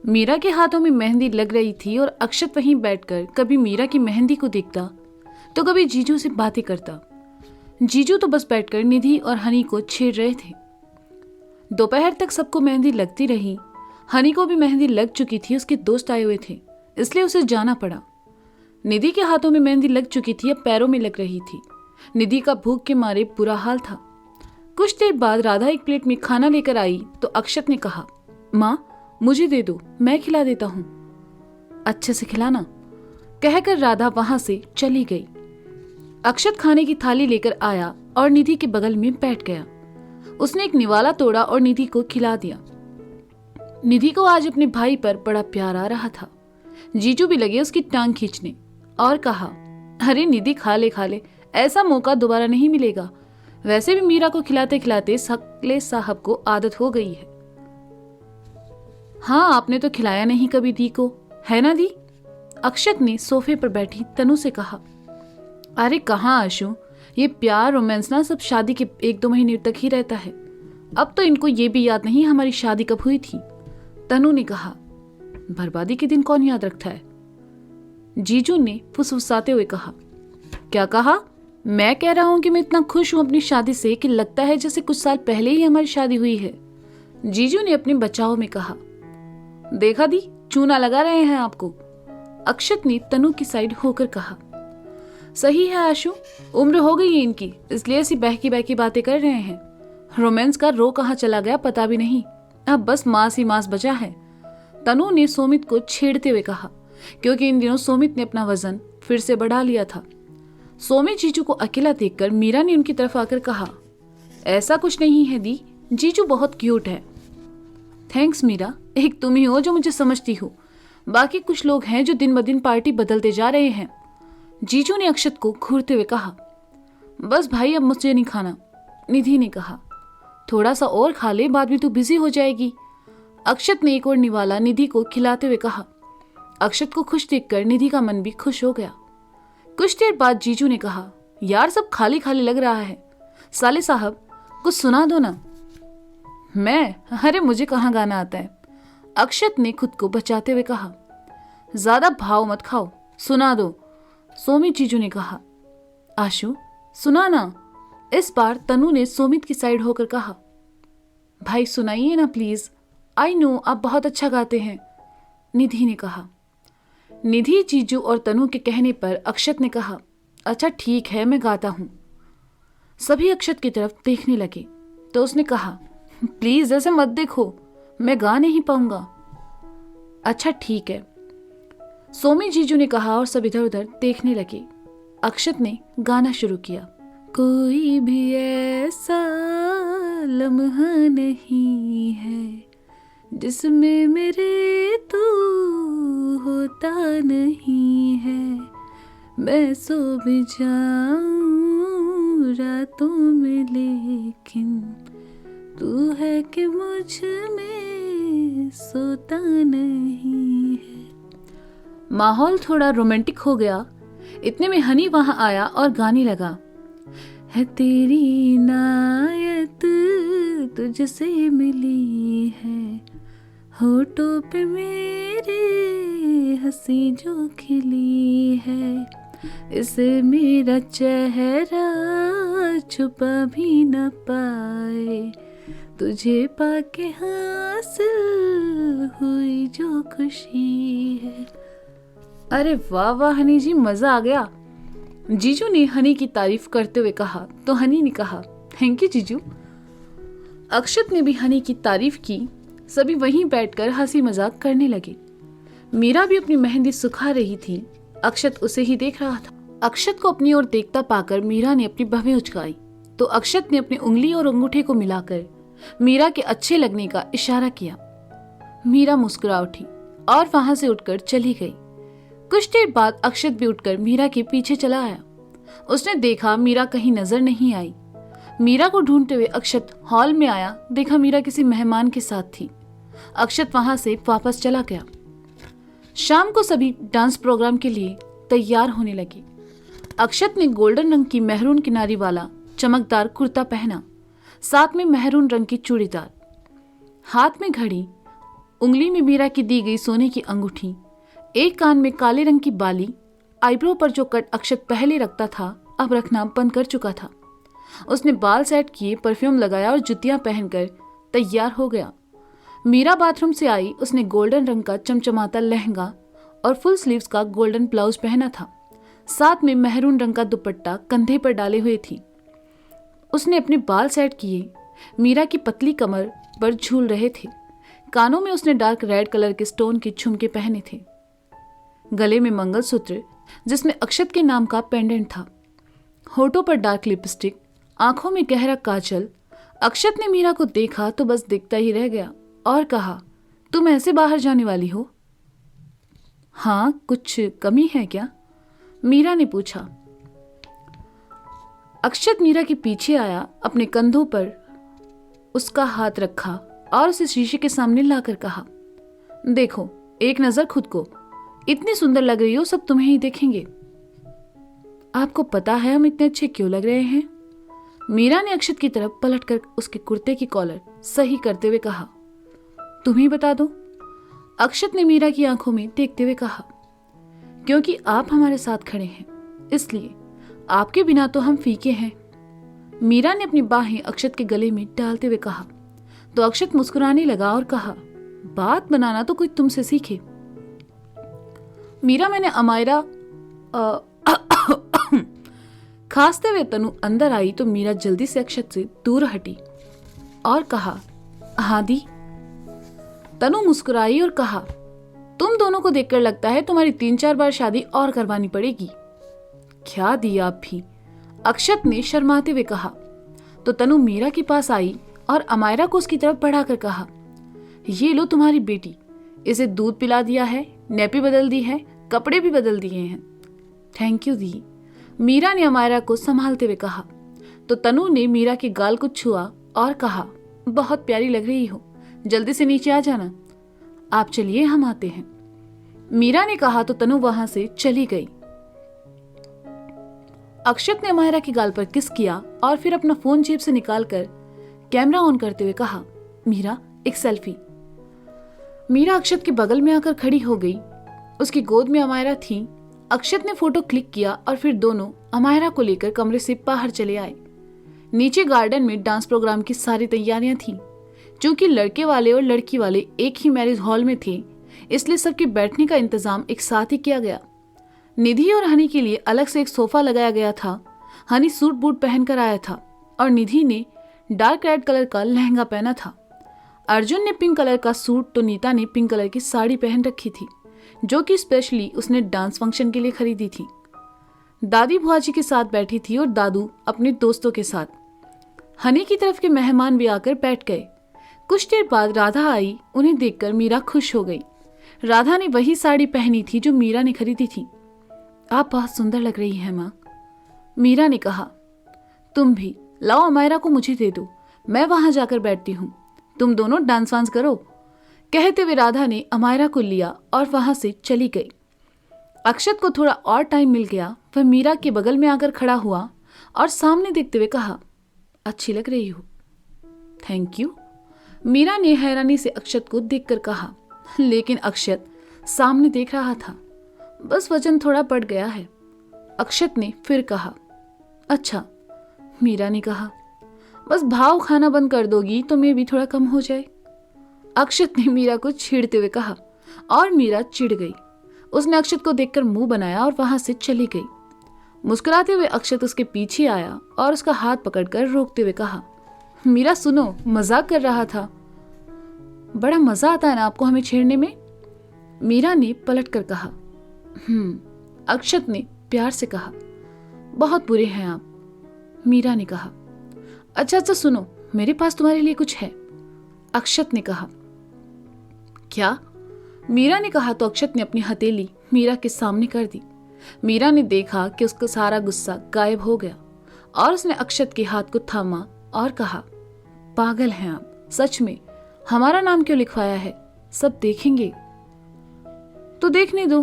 मीरा के हाथों में मेहंदी लग रही थी और अक्षत वहीं बैठकर कभी मीरा की मेहंदी को देखता तो कभी जीजू से बातें करता। जीजू तो बस बैठकर निधि और हनी को छेड़ रहे थे। दोपहर तक सबको मेहंदी लगती रही। हनी को भी मेहंदी लग चुकी थी, उसके दोस्त आए हुए थे इसलिए उसे जाना पड़ा। निधि के हाथों में मेहंदी लग चुकी थी, अब पैरों में लग रही थी। निधि का भूख के मारे बुरा हाल था। कुछ देर बाद राधा एक प्लेट में खाना लेकर आई तो अक्षत ने कहा, माँ मुझे दे दो, मैं खिला देता हूँ। अच्छे से खिलाना, कहकर राधा वहां से चली गई। अक्षत खाने की थाली लेकर आया और निधि के बगल में बैठ गया। उसने एक निवाला तोड़ा और निधि को खिला दिया। निधि को आज अपने भाई पर बड़ा प्यार आ रहा था। जीजू भी लगे उसकी टांग खींचने और कहा, अरे निधि खा ले, ऐसा मौका दोबारा नहीं मिलेगा। वैसे भी मीरा को खिलाते खिलाते सकले साहब को आदत हो गई है। हाँ, आपने तो खिलाया नहीं कभी दी को, है ना दी? अक्षत ने सोफे पर बैठी तनु से कहा। अरे कहाँ आशु, ये प्यार रोमांस ना सब शादी के 1-2 महीने तक ही रहता है। अब तो इनको ये भी याद नहीं हमारी शादी कब हुई थी। तनु ने कहा। बर्बादी के दिन कौन याद रखता है? जीजू ने फुसफुसाते हुए कहा। क्या कहा? मैं कह रहा हूं कि मैं इतना खुश हूं अपनी शादी से कि लगता है जैसे कुछ साल पहले ही हमारी शादी हुई है। जीजू ने अपने बचाव में कहा। देखा दी, चूना लगा रहे हैं आपको। अक्षत ने तनु की साइड होकर कहा। सही है आशु, उम्र हो गई है इनकी, इसलिए ऐसी बहकी बहकी बातें कर रहे हैं। रोमांस का रो कहाँ चला गया पता भी नहीं, अब बस मांस ही मांस बचा है। तनु ने सोमित को छेड़ते हुए कहा, क्योंकि इन दिनों सोमित ने अपना वजन फिर से बढ़ा लिया था। सोमित जीजू को अकेला देखकर मीरा ने उनकी तरफ आकर कहा, ऐसा कुछ नहीं है दी, जीजू बहुत क्यूट है। थैंक्स मीरा, एक तुम ही हो जो मुझे समझती हो। बाकी कुछ लोग हैं जो दिन ब दिन पार्टी बदलते जा रहे हैं। जीजू ने अक्षत को घूरते हुए कहा। बस भाई, अब मुझे नहीं खाना, निधि ने कहा। थोड़ा सा और खा ले, बाद में तू बिजी हो जाएगी। अक्षत ने एक और निवाला निधि को खिलाते हुए कहा। अक्षत को खुश देखकर निधि का मन भी खुश हो गया। कुछ देर बाद जीजू ने कहा, यार सब खाली खाली लग रहा है, साले साहब कुछ सुना दो ना। मैं? अरे मुझे कहाँ गाना आता है। अक्षत ने खुद को बचाते हुए कहा। ज्यादा भाव मत खाओ, सुना दो, सोमित जीजू ने कहा। आशु सुना ना। इस बार तनु ने सोमित की साइड होकर कहा। भाई सुनाइए ना प्लीज, आई नो आप बहुत अच्छा गाते हैं, निधि ने कहा। निधि, जीजू और तनु के कहने पर अक्षत ने कहा, अच्छा ठीक है मैं गाता हूं। सभी अक्षत की तरफ देखने लगे तो उसने कहा, प्लीज ऐसे मत देखो, मैं गा नहीं पाऊंगा। अच्छा ठीक है, सोमी जीजू ने कहा और सब इधर उधर देखने लगे। अक्षत ने गाना शुरू किया। कोई भी ऐसा लम्हा नहीं है जिसमें मेरे तू होता नहीं है, मैं सो भी जाऊं रातों में लेकिन तू है कि मुझ में सोता नहीं है। माहौल थोड़ा रोमांटिक हो गया। इतने में हनी वहां आया और गाने लगा। है तेरी इनायत तुझसे मिली है, होठों पे मेरे हंसी जो खिली है, इसे मेरा चेहरा छुपा भी न पाए, तुझे पाके हासिल हुई जो खुशी है। अरे वाह वाह हनी जी, मजा आ गया। जीजू ने हनी की तारीफ करते हुए कहा तो हनी ने कहा, थैंक यू जीजू। अक्षत ने भी हनी की तारीफ की। सभी वहीं बैठकर हंसी मजाक करने लगे। मीरा भी अपनी मेहंदी सुखा रही थी। अक्षत उसे ही देख रहा था। अक्षत को अपनी ओर देखता पाकर मीरा ने अपनी भवें उचकाई तो अक्षत ने अपनी उंगली और अंगूठे को मिलाकर मीरा के अच्छे लगने का इशारा किया। मीरा मुस्कुरा उठी और वहां से उठकर चली गई। कुछ देर बाद अक्षत भी उठकर मीरा के पीछे चला आया। उसने देखा मीरा कहीं नजर नहीं आई। मीरा को ढूंढते हुए अक्षत हॉल में आया, देखा मीरा किसी मेहमान के साथ थी। अक्षत वहां से वापस चला गया। शाम को सभी डांस प्रोग्राम के लिए तैयार होने लगे। अक्षत ने गोल्डन रंग की मेहरून किनारी वाला चमकदार कुर्ता पहना, साथ में मेहरून रंग की चूड़ीदार, हाथ में घड़ी, उंगली में मीरा की दी गई सोने की अंगूठी, एक कान में काले रंग की बाली, आईब्रो पर जो कट अक्षत पहले रखता था अब रखना बंद कर चुका था। उसने बाल सेट किए, परफ्यूम लगाया और जुतियां पहनकर तैयार हो गया। मीरा बाथरूम से आई। उसने गोल्डन रंग का चमचमाता लहंगा और फुल स्लीव्स का गोल्डन ब्लाउज पहना था, साथ में मेहरून रंग का दुपट्टा कंधे पर डाले हुए थी। उसने अपने बाल सेट किए, मीरा की पतली कमर पर झूल रहे थे। कानों में उसने डार्क रेड कलर के स्टोन के झुमके पहने थे, गले में मंगलसूत्र जिसमें अक्षत के नाम का पेंडेंट था, होठों पर डार्क लिपस्टिक, आंखों में गहरा काजल। अक्षत ने मीरा को देखा तो बस देखता ही रह गया और कहा, तुम ऐसे बाहर जाने वाली हो? हाँ, कुछ कमी है क्या? मीरा ने पूछा। अक्षत मीरा के पीछे आया, अपने कंधों पर उसका हाथ रखा और उसे शीशे के सामने लाकर कहा, देखो एक नजर खुद को, इतनी सुंदर लग रही हो, सब तुम्हें ही देखेंगे। आपको पता है हम इतने अच्छे क्यों लग रहे हैं? मीरा ने अक्षत की तरफ पलटकर उसके कुर्ते की कॉलर सही करते हुए कहा। तुम ही बता दो, अक्षत ने मीरा की आंखों में देखते हुए कहा। क्योंकि आप हमारे साथ खड़े हैं, इसलिए आपके बिना तो हम फीके हैं। मीरा ने अपनी बाहें अक्षत के गले में डालते हुए कहा तो अक्षत मुस्कुराने लगा और कहा, बात बनाना तो कोई तुमसे सीखे। मीरा, मैंने अमायरा खांसते हुए तनु अंदर आई तो मीरा जल्दी से अक्षत से दूर हटी और कहा, हाँ दी। तनु मुस्कुराई और कहा, तुम दोनों को देखकर लगता है तुम्हारी 3-4 बार शादी और करवानी पड़ेगी। क्या दी आप भी? अक्षत ने शर्माते हुए कहा तो तनु मीरा के पास आई और अमायरा को उसकी तरफ बढ़ाकर कहा, ये लो तुम्हारी बेटी, इसे दूध पिला दिया है, नैपी बदल दी है, कपड़े भी बदल दिए हैं। थैंक यू दी, मीरा ने अमायरा को संभालते हुए कहा तो तनु ने मीरा के गाल को छुआ और कहा, बहुत प्यारी लग रही हो, जल्दी से नीचे आ जाना। आप चलिए, हम आते हैं, मीरा ने कहा तो तनु वहां से चली गई। अक्षत ने अमायरा के गाल पर किस किया और फिर अपना फोन जेब से निकालकर कैमरा ऑन करते हुए कहा, मीरा एक सेल्फी। मीरा अक्षत के बगल में आकर खड़ी हो गई। उसकी गोद में अमायरा थी। अक्षत ने फोटो क्लिक किया और फिर दोनों अमायरा को लेकर कमरे से बाहर चले आए। नीचे गार्डन में डांस प्रोग्राम की सारी तैयारियां थीं। चूंकि लड़के वाले और लड़की वाले एक ही मैरिज हॉल में थे, इसलिए सबके बैठने का इंतजाम एक साथ ही किया गया। निधि और हनी के लिए अलग से एक सोफा लगाया गया था। हनी सूट बूट पहनकर आया था और निधि ने डार्क रेड कलर का लहंगा पहना था। अर्जुन ने पिंक कलर का सूट तो नीता ने पिंक कलर की साड़ी पहन रखी थी, जो कि स्पेशली उसने डांस फंक्शन के लिए खरीदी थी। दादी बुआजी के साथ बैठी थी और दादू अपने दोस्तों के साथ। हनी की तरफ के मेहमान भी आकर बैठ गए। कुछ देर बाद राधा आई। उन्हें देखकर मीरा खुश हो गई। राधा ने वही साड़ी पहनी थी जो मीरा ने खरीदी थी। आप बहुत सुंदर लग रही हैं माँ, मीरा ने कहा। तुम भी लाओ, अमायरा को मुझे दे दो, मैं वहां जाकर बैठती हूँ, तुम दोनों डांस वांस करो। कहते हुए राधा ने अमायरा को लिया और वहां से चली गई। अक्षत को थोड़ा और टाइम मिल गया। वह मीरा के बगल में आकर खड़ा हुआ और सामने देखते हुए कहा, अच्छी लग रही हो। थैंक यू, मीरा ने हैरानी से अक्षत को देखकर कहा, लेकिन अक्षत सामने देख रहा था। बस वजन थोड़ा बढ़ गया है, अक्षत ने फिर कहा। अच्छा, मीरा ने कहा। बस भाव खाना बंद कर दोगी तो मैं भी थोड़ा कम हो जाए, अक्षत ने मीरा को छेड़ते हुए कहा और मीरा चिढ़ गई। उसने अक्षत को देखकर मुंह बनाया और वहां से चली गई। मुस्कुराते हुए अक्षत उसके पीछे आया और उसका हाथ पकड़कर रोकते हुए कहा, मीरा सुनो, मजाक कर रहा था। बड़ा मजा आता है ना आपको हमें छेड़ने में, मीरा ने पलटकर कहा। अक्षत ने प्यार से कहा। बहुत बुरे हैं आप, मीरा ने कहा। अच्छा सुनो, मेरे पास तुम्हारे लिए कुछ है, अक्षत ने कहा। क्या? मीरा ने कहा तो अक्षत ने अपनी हथेली मीरा के सामने कर दी। मीरा ने देखा कि उसका सारा गुस्सा गायब हो गया और उसने अक्षत के हाथ को थामा और कहा, पागल हैं आप, सच में हमारा नाम क्यों लिखवाया है? सब देखेंगे तो देखने दो,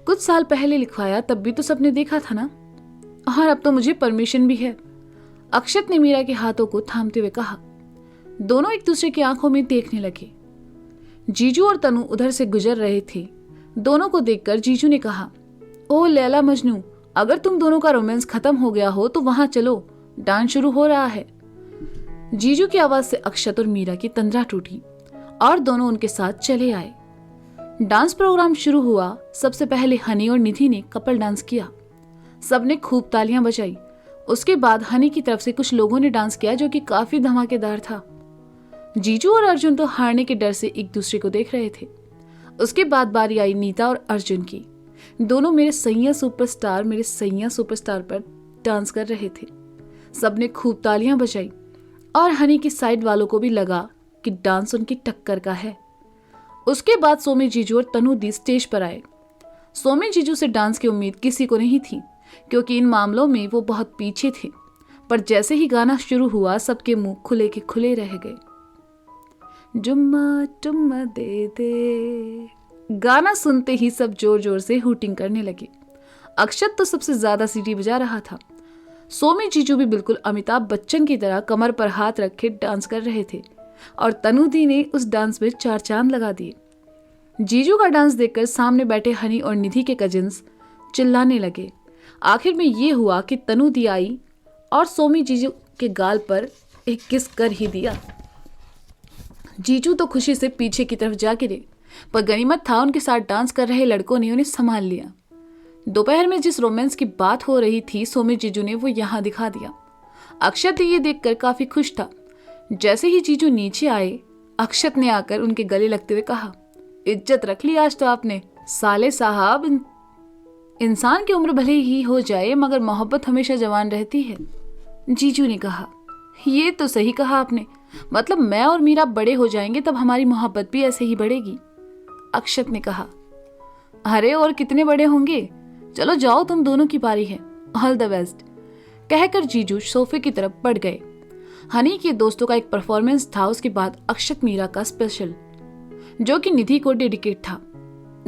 कुछ साल पहले लिखवाया तब भी तो सबने देखा था ना, और अब तो मुझे परमिशन भी है, अक्षत ने मीरा के हाथों को थामते हुए कहा। दोनों एक दूसरे की आंखों में देखने लगे। जीजू और तनु उधर से गुजर रहे थे। दोनों को देखकर जीजू ने कहा, ओ लैला मजनू, अगर तुम दोनों का रोमांस खत्म हो गया हो तो वहां चलो, डांस शुरू हो रहा है। जीजू की आवाज से अक्षत और मीरा की तंद्रा टूटी और दोनों उनके साथ चले आए। डांस प्रोग्राम शुरू हुआ। सबसे पहले हनी और निधि ने कपल डांस किया। सबने खूब तालियां बजाई। उसके बाद हनी की तरफ से कुछ लोगों ने डांस किया जो कि काफी धमाकेदार था। जीजू और अर्जुन तो हारने के डर से एक दूसरे को देख रहे थे। उसके बाद बारी आई नीता और अर्जुन की। दोनों मेरे सैया सुपरस्टार पर डांस कर रहे थे। सबने खूब तालियां बजाई और हनी की साइड वालों को भी लगा कि डांस उनकी टक्कर का है। उसके बाद सोमी जीजू और तनु दी स्टेज पर आए। सोमी जीजू से डांस की उम्मीद किसी को नहीं थी क्योंकि इन मामलों में वो बहुत पीछे थे, पर जैसे ही गाना शुरू हुआ सबके मुंह खुले के खुले रह गए। जुम्मा टुम्मा दे दे। गाना सुनते ही सब जोर जोर से हूटिंग करने लगे। अक्षत तो सबसे ज्यादा सीटी बजा रहा था। सोमी जीजू भी बिल्कुल अमिताभ बच्चन की तरह कमर पर हाथ रखे डांस कर रहे थे और तनुदी ने उस डांस में 4 चांद लगा दिए। जीजू का डांस देखकर सामने बैठे हनी और निधि के कजिन्स चिल्लाने लगे। आखिर में ये हुआ कि तनुदी आई और सोमी जीजू के गाल पर एक किस कर ही दिया। जीजू तो खुशी से पीछे की तरफ जा गिरे, पर गनीमत था उनके साथ डांस कर रहे लड़कों ने उन्हें संभाल लिया। दोपहर में जिस रोमांस की बात हो रही थी सोमी जीजू ने वो यहाँ दिखा दिया। अक्षत ये देखकर काफी खुश था। जैसे ही जीजू नीचे आए, अक्षत ने आकर उनके गले लगते हुए कहा, इज्जत रख ली आज तो आपने। साले साहब, इंसान की उम्र भले ही हो जाए मगर मोहब्बत हमेशा जवान रहती है। जीजू ने कहा, ये तो सही कहा आपने, मतलब मैं और मीरा बड़े हो जाएंगे तब हमारी मोहब्बत भी ऐसे ही बढ़ेगी। अक्षत ने कहा, अरे और कितने बड़े होंगे, चलो जाओ तुम दोनों की बारी है, ऑल द बेस्ट। कहकर जीजू सोफे की तरफ बढ़ गए। हनी के दोस्तों का एक परफॉर्मेंस था, उसके बाद अक्षत मीरा का स्पेशल जो कि निधि को डेडिकेट था।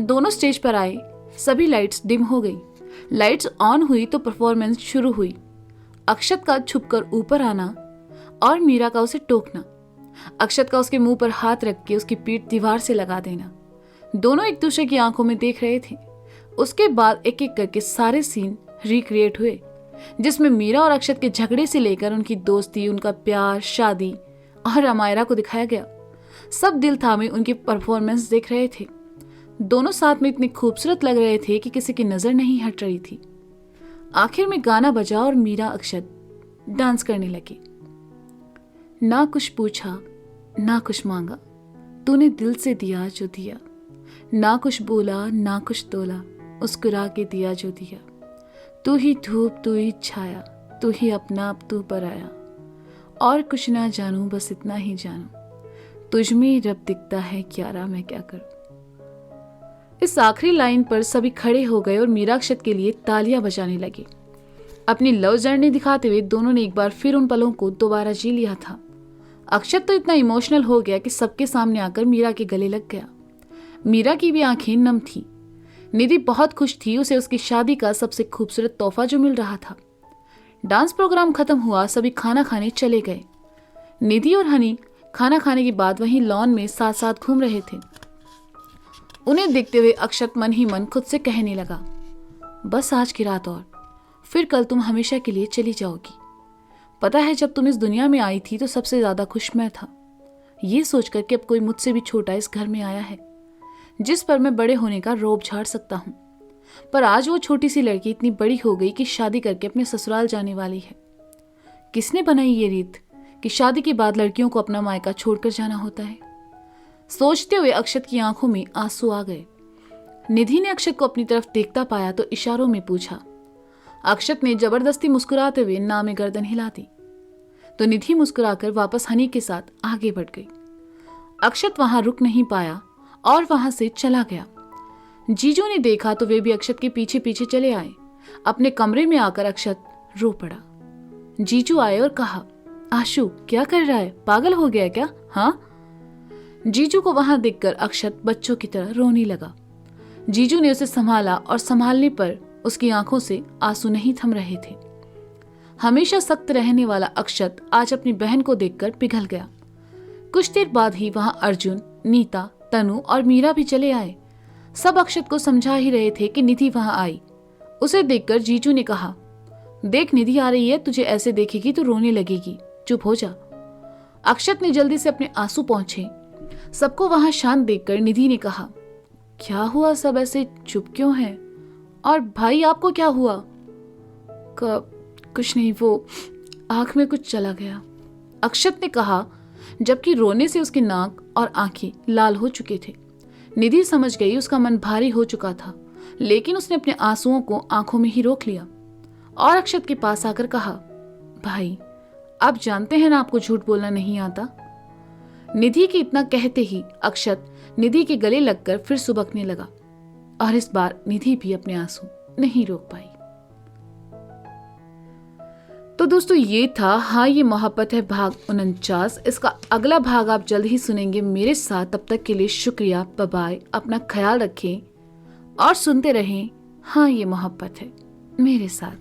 दोनों स्टेज पर आए। सभी लाइट्स डिम हो गई। लाइट्स ऑन हुई तो परफॉर्मेंस शुरू हुई। अक्षत का छुपकर ऊपर आना और मीरा का उसे टोकना, अक्षत का उसके मुंह पर हाथ रख के उसकी पीठ दीवार से लगा देना। दोनों एक दूसरे की आंखों में देख रहे थे। उसके बाद एक एक करके सारे सीन रिक्रिएट हुए जिसमें मीरा और अक्षत के झगड़े से लेकर उनकी दोस्ती, उनका प्यार, शादी और अमायरा को दिखाया गया। सब दिल थामे उनकी परफॉर्मेंस देख रहे थे। दोनों साथ में इतने खूबसूरत लग रहे थे कि किसी की नजर नहीं हट रही थी। आखिर में गाना बजा और मीरा अक्षत डांस करने लगे। ना कुछ पूछा ना कुछ मांगा, तूने दिल से दिया जो दिया, ना कुछ बोला ना कुछ तोला, मुस्कुरा के दिया जो दिया, तू ही धूप तू ही छाया, तू ही अपना अब तू पर आया, और कुछ ना जानूं बस इतना ही जानूं, तुझ में रब दिखता है क्यारा मैं क्या करूं। इस आखिरी लाइन पर सभी खड़े हो गए और मीरा अक्षत के लिए तालियां बजाने लगे। अपनी लव जर्नी दिखाते हुए दोनों ने एक बार फिर उन पलों को दोबारा जी लिया था। अक्षत तो इतना इमोशनल हो गया कि सबके सामने आकर मीरा के गले लग गया। मीरा की भी आंखें नम थी। निधि बहुत खुश थी, उसे उसकी शादी का सबसे खूबसूरत तोहफा जो मिल रहा था। डांस प्रोग्राम खत्म हुआ, सभी खाना खाने चले गए। निधि और हनी खाना खाने के बाद वहीं लॉन में साथ साथ घूम रहे थे। उन्हें देखते हुए अक्षत मन ही मन खुद से कहने लगा, बस आज की रात और, फिर कल तुम हमेशा के लिए चली जाओगी। पता है जब तुम इस दुनिया में आई थी तो सबसे ज्यादा खुश मैं था, ये सोचकर कि अब कोई मुझसे भी छोटा इस घर में आया है जिस पर मैं बड़े होने का रौब झाड़ सकता हूँ। पर आज वो छोटी सी लड़की इतनी बड़ी हो गई कि शादी करके अपने ससुराल जाने वाली है। किसने बनाई ये रीत कि शादी के बाद लड़कियों को अपना मायका छोड़कर जाना होता है। सोचते हुए अक्षत की आंखों में आंसू आ गए। निधि ने अक्षत को अपनी तरफ देखता पाया तो इशारों में पूछा। अक्षत ने जबरदस्ती मुस्कुराते हुए ना में गर्दन हिला दी तो निधि मुस्कुराकर वापस हनी के साथ आगे बढ़ गई। अक्षत वहां रुक नहीं पाया और वहां से चला गया। जीजू ने देखा तो वे भी अक्षत के पीछे पीछे चले आए। अपने कमरे में आकर अक्षत रो पड़ा। जीजू आए और कहा, आशु क्या कर रहा है, पागल हो गया क्या? हाँ। जीजू को वहां देखकर अक्षत बच्चों की तरह रोने लगा। जीजू ने उसे संभाला और संभालने पर उसकी आंखों से आंसू नहीं थम रहे थे। हमेशा सख्त रहने वाला अक्षत आज अपनी बहन को देखकर पिघल गया। कुछ देर बाद ही वहां अर्जुन, नीता, तनु और मीरा भी चले आए। सब अक्षत को समझा ही रहे थे कि निधि वहां आई। उसे देखकर जीजू ने कहा, देख निधि आ रही है, तुझे ऐसे देखेगी तो रोने लगेगी, चुप हो जा। अक्षत ने जल्दी से अपने आंसू पोंछे। सबको वहां शांत देखकर निधि ने कहा, क्या हुआ, सब ऐसे चुप क्यों हैं? और भाई आपको क्या हुआ? कुछ नहीं, वो आंख में कुछ चला गया, अक्षत ने कहा, जबकि रोने से उसकी नाक और आंखें लाल हो चुके थे। निधि समझ गई उसका मन भारी हो चुका था, लेकिन उसने अपने आंसुओं को आंखों में ही रोक लिया और अक्षत के पास आकर कहा, भाई आप जानते हैं ना आपको झूठ बोलना नहीं आता। निधि के इतना कहते ही अक्षत निधि के गले लगकर फिर सुबकने लगा और इस बार निधि भी अपने आंसू नहीं रोक पाई। तो दोस्तों ये था हाँ ये मोहब्बत है भाग 49। इसका अगला भाग आप जल्द ही सुनेंगे मेरे साथ। तब तक के लिए शुक्रिया, बाय बाय, अपना ख्याल रखें और सुनते रहें हाँ ये मोहब्बत है मेरे साथ।